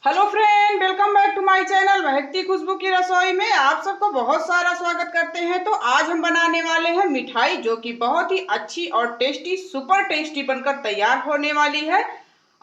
Hello friend, welcome back to my channel महकती खुशबू की रसोई में आप सबको बहुत सारा स्वागत करते हैं। तो आज हम बनाने वाले हैं मिठाई, जो कि बहुत ही अच्छी और टेस्टी, सुपर टेस्टी बनकर तैयार होने वाली है।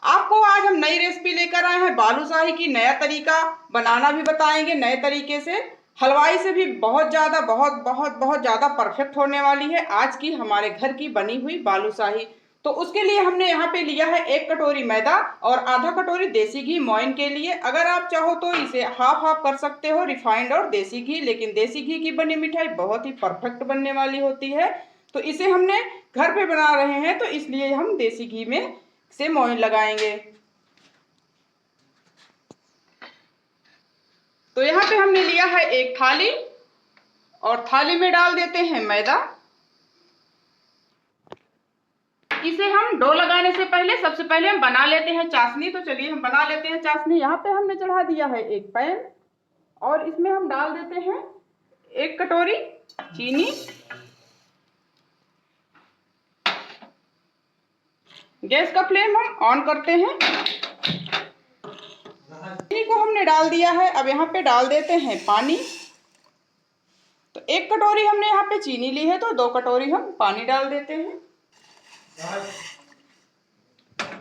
आपको आज हम नई रेसिपी लेकर आए हैं बालूशाही की। नया तरीका बनाना भी बताएंगे नए तरीके से। हलवाई से भी बहुत ज़्यादा बहुत ज़्यादा परफेक्ट होने वाली है आज की हमारे घर की बनी हुई बालूशाही। तो उसके लिए हमने यहाँ पे लिया है 1 कटोरी मैदा और आधा कटोरी देसी घी मोइन के लिए। अगर आप चाहो तो इसे हाफ हाफ कर सकते हो, रिफाइंड और देसी घी, लेकिन देसी घी की बनी मिठाई बहुत ही परफेक्ट बनने वाली होती है। तो इसे हमने घर पे बना रहे हैं, तो इसलिए हम देसी घी में से मोइन लगाएंगे। तो यहाँ पे हमने लिया है एक थाली और थाली में डाल देते हैं मैदा। इसे हम डो लगाने से पहले सबसे पहले हम बना लेते हैं चाशनी। तो चलिए हम बना लेते हैं चाशनी। यहाँ पे हमने चढ़ा दिया है एक पैन और इसमें हम डाल देते हैं 1 कटोरी चीनी। गैस का फ्लेम हम ऑन करते हैं। चीनी को हमने डाल दिया है। अब यहाँ पे डाल देते हैं पानी। तो 1 कटोरी हमने यहाँ पे चीनी ली है, तो 2 कटोरी हम पानी डाल देते हैं।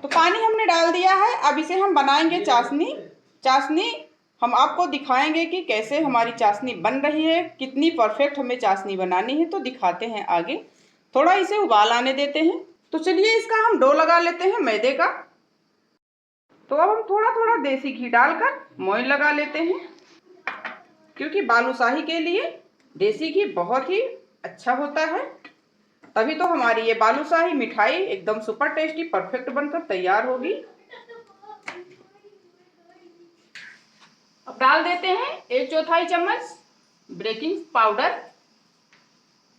तो पानी हमने डाल दिया है। अब इसे हम बनाएंगे चाशनी। चाशनी हम आपको दिखाएंगे कि कैसे हमारी चाशनी बन रही है, कितनी परफेक्ट हमें चाशनी बनानी है, तो दिखाते हैं आगे। थोड़ा इसे उबाल आने देते हैं। तो चलिए इसका हम डो लगा लेते हैं मैदे का। तो अब हम थोड़ा थोड़ा देसी घी डालकर मोइन लगा लेते हैं, क्योंकि बालूशाही के लिए देसी घी बहुत ही अच्छा होता है। तभी तो हमारी ये बालूशाही मिठाई एकदम सुपर टेस्टी परफेक्ट बनकर तैयार होगी। अब डाल देते हैं 1/4 चम्मच बेकिंग पाउडर।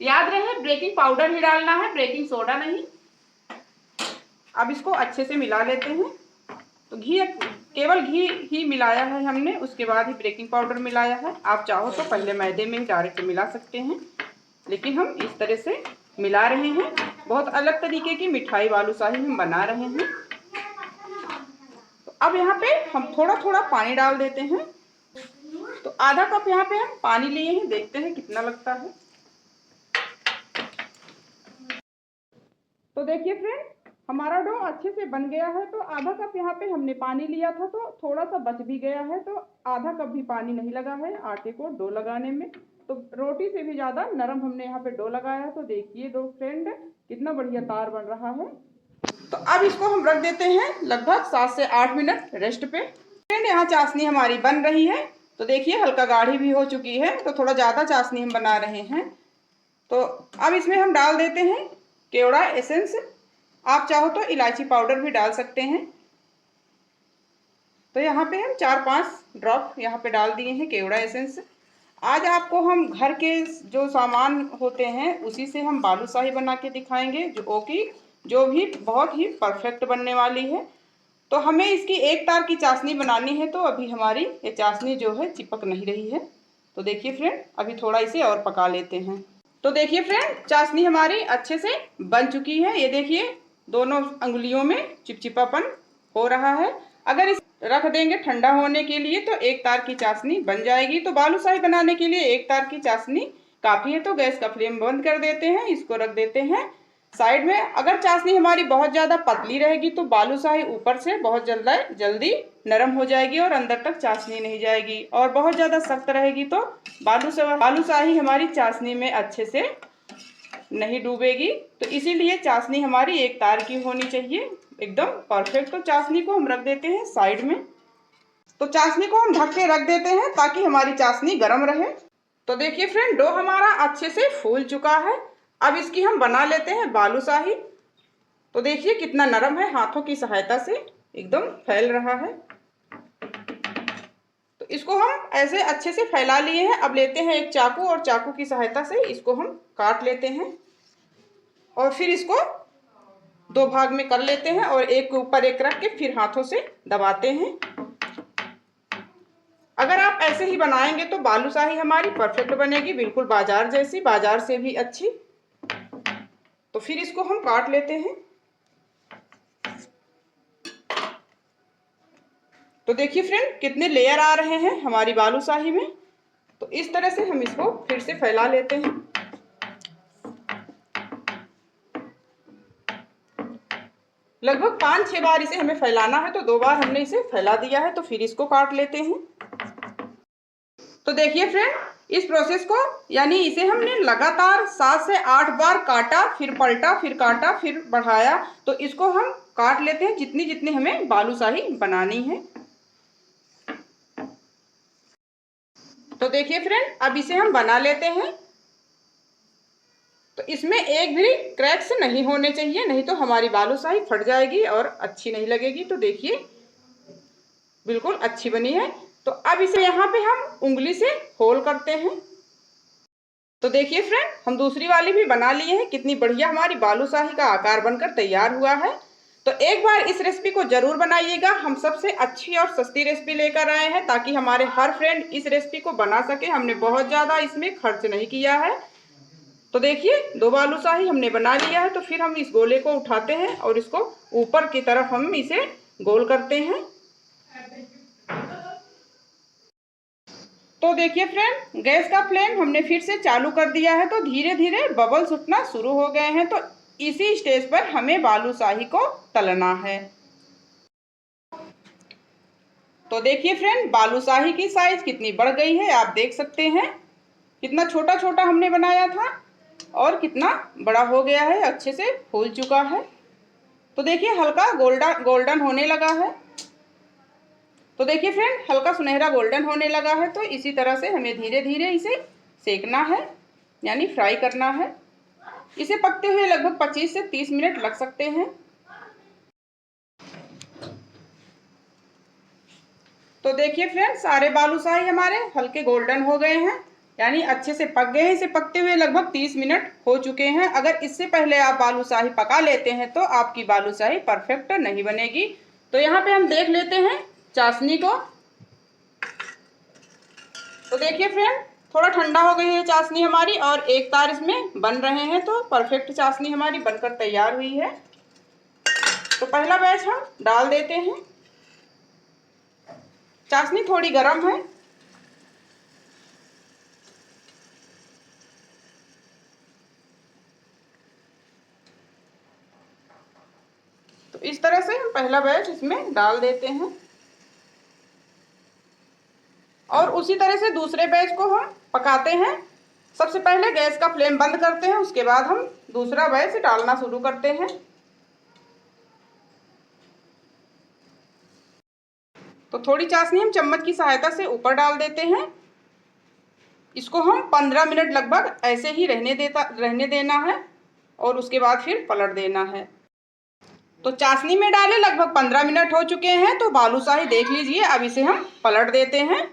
याद रहे बेकिंग पाउडर ही डालना है, बेकिंग सोडा नहीं। अब इसको अच्छे से मिला लेते हैं। तो घी, केवल घी ही मिलाया है हमने, उसके बाद ही बेकिंग पाउडर मिलाया है। आप चाहो तो पहले मैदे में ही डायरेक्ट मिला सकते हैं, लेकिन हम इस तरह से मिला रहे हैं। बहुत अलग तरीके की मिठाई बालूशाही हम बना रहे हैं। तो अब यहाँ पे हम थोड़ा थोड़ा पानी डाल देते हैं। तो आधा कप यहाँ पे हम पानी लिए हैं, देखते हैं कितना लगता है। तो देखिए फ्रेंड, हमारा डो अच्छे से बन गया है। तो आधा कप यहाँ पे हमने पानी लिया था, तो थोड़ा सा बच भी गया है। तो आधा कप भी पानी नहीं लगा है आटे को डो लगाने में। तो रोटी से भी ज़्यादा नरम हमने यहाँ पे डो लगाया है। तो देखिए दो फ्रेंड, कितना बढ़िया तार बन रहा है। तो अब इसको हम रख देते हैं लगभग 7 से 8 मिनट रेस्ट पे। फ्रेंड, यहाँ चाशनी हमारी बन रही है। तो देखिए हल्का गाढ़ी भी हो चुकी है। तो थोड़ा ज़्यादा चाशनी हम बना रहे हैं। तो अब इसमें हम डाल देते हैं केवड़ा एसेंस। आप चाहो तो इलायची पाउडर भी डाल सकते हैं। तो यहाँ पे हम 4-5 ड्रॉप यहाँ पे डाल दिए हैं केवड़ा एसेंस। आज आपको हम घर के जो सामान होते हैं उसी से हम बालूशाही बना के दिखाएंगे, जो भी बहुत ही परफेक्ट बनने वाली है। तो हमें इसकी एक तार की चाशनी बनानी है। तो अभी हमारी ये चाशनी जो है चिपक नहीं रही है। तो देखिए फ्रेंड, अभी थोड़ा इसे और पका लेते हैं। तो देखिए फ्रेंड, चाशनी हमारी अच्छे से बन चुकी है। ये देखिए दोनों अंगुलियों में चिपचिपापन हो रहा है। अगर इस रख देंगे ठंडा होने के लिए तो एक तार की चाशनी बन जाएगी। तो बालूशाही बनाने के लिए एक तार की चाशनी काफ़ी है। तो गैस का फ्लेम बंद कर देते हैं, इसको रख देते हैं साइड में। अगर चाशनी हमारी बहुत ज़्यादा पतली रहेगी तो बालूशाही ऊपर से बहुत जल्दी नरम हो जाएगी और अंदर तक चाशनी नहीं जाएगी। और बहुत ज़्यादा सख्त रहेगी तो बालूशाही हमारी चाशनी में अच्छे से नहीं डूबेगी। तो इसीलिए चाशनी हमारी एक तार की होनी चाहिए, एकदम परफेक्ट। तो चाशनी को हम रख देते हैं साइड में। तो चाशनी को हम ढक के रख देते हैं ताकि हमारी चाशनी गर्म रहे। तो देखिए फ्रेंड, डो हमारा अच्छे से फूल चुका है। अब इसकी हम बना लेते हैं बालूशाही। तो देखिए कितना नरम है, हाथों की सहायता से एकदम फैल रहा है। तो इसको हम ऐसे अच्छे से फैला लिए हैं। अब लेते हैं एक चाकू और चाकू की सहायता से इसको हम काट लेते हैं और फिर इसको 2 भाग में कर लेते हैं और एक के ऊपर एक रख के फिर हाथों से दबाते हैं। अगर आप ऐसे ही बनाएंगे तो बालूशाही हमारी परफेक्ट बनेगी, बिल्कुल बाजार जैसी, बाजार से भी अच्छी। तो फिर इसको हम काट लेते हैं। तो देखिए फ्रेंड कितने लेयर आ रहे हैं हमारी बालूशाही में। तो इस तरह से हम इसको फिर से फैला लेते हैं। लगभग 5-6 बार इसे हमें फैलाना है, तो 2 बार हमने इसे फैला दिया है। तो फिर इसको काट लेते हैं। तो देखिए फ्रेंड, इस प्रोसेस को यानी इसे हमने लगातार 7 से 8 बार काटा, फिर पलटा, फिर काटा, फिर बढ़ाया। तो इसको हम काट लेते हैं जितनी जितनी हमें बालूशाही बनानी है। तो देखिए फ्रेंड, अब इसे हम बना लेते हैं। तो इसमें एक भी क्रैक्स नहीं होने चाहिए, नहीं तो हमारी बालूशाही फट जाएगी और अच्छी नहीं लगेगी। तो देखिए बिल्कुल अच्छी बनी है। तो अब इसे यहाँ पे हम उंगली से होल करते हैं। तो देखिए फ्रेंड, हम दूसरी वाली भी बना लिए हैं। कितनी बढ़िया हमारी बालूशाही का आकार बनकर तैयार हुआ है। तो एक बार इस रेसिपी को जरूर बनाइएगा। हम सबसे अच्छी और सस्ती रेसिपी लेकर आए हैं ताकि हमारे हर फ्रेंड इस रेसिपी को बना सके। हमने बहुत ज़्यादा इसमें खर्च नहीं किया है। तो देखिए 2 बालूशाही हमने बना लिया है। तो फिर हम इस गोले को उठाते हैं और इसको ऊपर की तरफ हम इसे गोल करते हैं। तो देखिए फ्रेंड, गैस का फ्लेम हमने फिर से चालू कर दिया है। तो धीरे धीरे बबल्स उठना शुरू हो गए हैं। तो इसी स्टेज पर हमें बालूशाही को तलना है। तो देखिए फ्रेंड, बालूशाही की साइज कितनी बढ़ गई है, आप देख सकते हैं। कितना छोटा छोटा हमने बनाया था और कितना बड़ा हो गया है, अच्छे से फूल चुका है। तो देखिए हल्का गोल्डन होने लगा है। तो देखिए फ्रेंड, हल्का सुनहरा गोल्डन होने लगा है। तो इसी तरह से हमें धीरे धीरे इसे सेकना है, यानी फ्राई करना है। इसे पकते हुए लगभग 25 से 30 मिनट लग सकते हैं। तो देखिए फ्रेंड, सारे बालूशाही हमारे हल्के गोल्डन हो गए हैं, यानी अच्छे से पक गए हैं। इसे पकते हुए लगभग 30 मिनट हो चुके हैं। अगर इससे पहले आप बालूशाही पका लेते हैं तो आपकी बालूशाही परफेक्ट नहीं बनेगी। तो यहाँ पे हम देख लेते हैं चाशनी को। तो देखिए फ्रेंड, थोड़ा ठंडा हो गई है चाशनी हमारी और एक तार इसमें बन रहे हैं। तो परफेक्ट चाशनी हमारी बनकर तैयार हुई है। तो पहला बैच हम डाल देते हैं। चाशनी थोड़ी गर्म है। तो इस तरह से हम पहला बैच इसमें डाल देते हैं और उसी तरह से दूसरे बैच को हम पकाते हैं। सबसे पहले गैस का फ्लेम बंद करते हैं, उसके बाद हम दूसरा बैच डालना शुरू करते हैं। तो थोड़ी चाशनी हम चम्मच की सहायता से ऊपर डाल देते हैं। इसको हम 15 मिनट लगभग ऐसे ही रहने देना है और उसके बाद फिर पलट देना है। तो चाशनी में डाले लगभग 15 मिनट हो चुके हैं। तो बालूशाही देख लीजिए, अब इसे हम पलट देते हैं।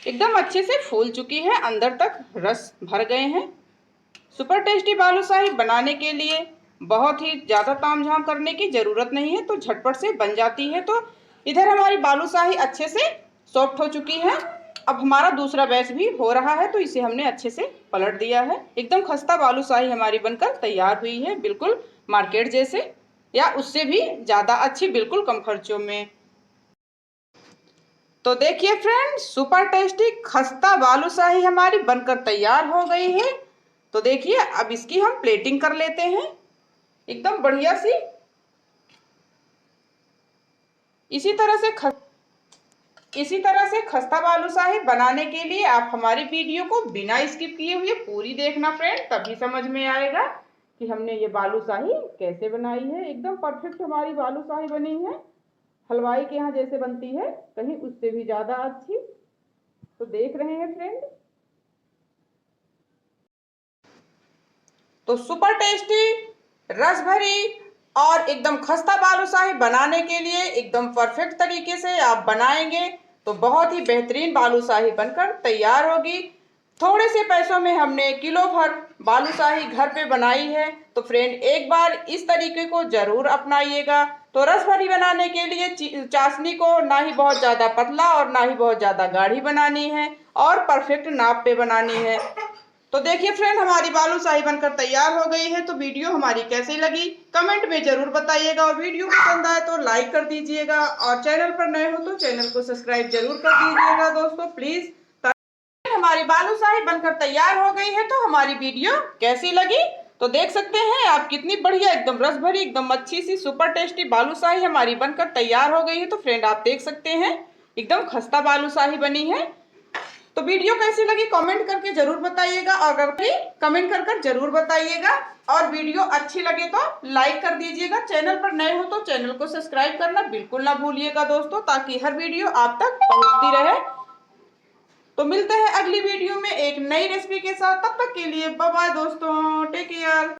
एकदम अच्छे से फूल चुकी है, अंदर तक रस भर गए हैं। सुपर टेस्टी बालूशाही बनाने के लिए बहुत ही ज़्यादा तामझाम करने की ज़रूरत नहीं है, तो झटपट से बन जाती है। तो इधर हमारी बालूशाही अच्छे से सॉफ्ट हो चुकी है। अब हमारा दूसरा बैच भी हो रहा है, तो इसे हमने अच्छे से पलट दिया है। एकदम खस्ता बालूशाही हमारी बनकर तैयार हुई है, बिल्कुल मार्केट जैसे या उससे भी ज़्यादा अच्छी, बिल्कुल कम खर्चों में। तो देखिए फ्रेंड, सुपर टेस्टी खस्ता बालूशाही हमारी बनकर तैयार हो गई है। तो देखिए अब इसकी हम प्लेटिंग कर लेते हैं एकदम बढ़िया सी। इसी तरह से खस्ता बालूशाही बनाने के लिए आप हमारी वीडियो को बिना स्किप किए हुए पूरी देखना फ्रेंड, तभी समझ में आएगा कि हमने ये बालूशाही कैसे बनाई है। एकदम परफेक्ट हमारी बालूशाही बनी है, हलवाई के यहाँ जैसे बनती है, कहीं उससे भी ज़्यादा अच्छी। तो देख रहे हैं फ्रेंड, तो सुपर टेस्टी, रस भरी और एकदम खस्ता बालूशाही बनाने के लिए एकदम परफेक्ट तरीके से आप बनाएंगे तो बहुत ही बेहतरीन बालूशाही बनकर तैयार होगी। थोड़े से पैसों में हमने किलो भर बालूशाही घर पे बनाई है। तो फ्रेंड एक बार इस तरीके को जरूर अपनाइएगा। तो रस भरी बनाने के लिए चाशनी को ना ही बहुत ज़्यादा पतला और ना ही बहुत ज़्यादा गाढ़ी बनानी है और परफेक्ट नाप पे बनानी है। तो देखिए फ्रेंड, हमारी बालूशाही बनकर तैयार हो गई है। तो वीडियो हमारी कैसी लगी कमेंट में जरूर बताइएगा, और वीडियो पसंद आए तो लाइक कर दीजिएगा, और चैनल पर नए हो तो चैनल को सब्सक्राइब जरूर कर दीजिएगा दोस्तों प्लीज। हमारी बालूशाही बनकर तैयार हो गई है। तो हमारी वीडियो कैसी लगी तो देख सकते हैं आप, कितनी बढ़िया एकदम रस भरी एकदम अच्छी सी सुपर टेस्टी बालूशाही हमारी बनकर तैयार हो गई है। तो फ्रेंड आप देख सकते हैं एकदम खस्ता बालूशाही बनी है। तो वीडियो कैसी लगी कमेंट करके जरूर बताइएगा, और अगर कमेंट कर जरूर बताइएगा, और वीडियो अच्छी लगे तो लाइक कर दीजिएगा। चैनल पर नए हो तो चैनल को सब्सक्राइब करना बिल्कुल ना भूलिएगा दोस्तों, ताकि हर वीडियो आप तक पहुंचती रहे। तो मिलते हैं अगली वीडियो में एक नई रेसिपी के साथ, तब तक के लिए बाय बाय दोस्तों, टेक केयर।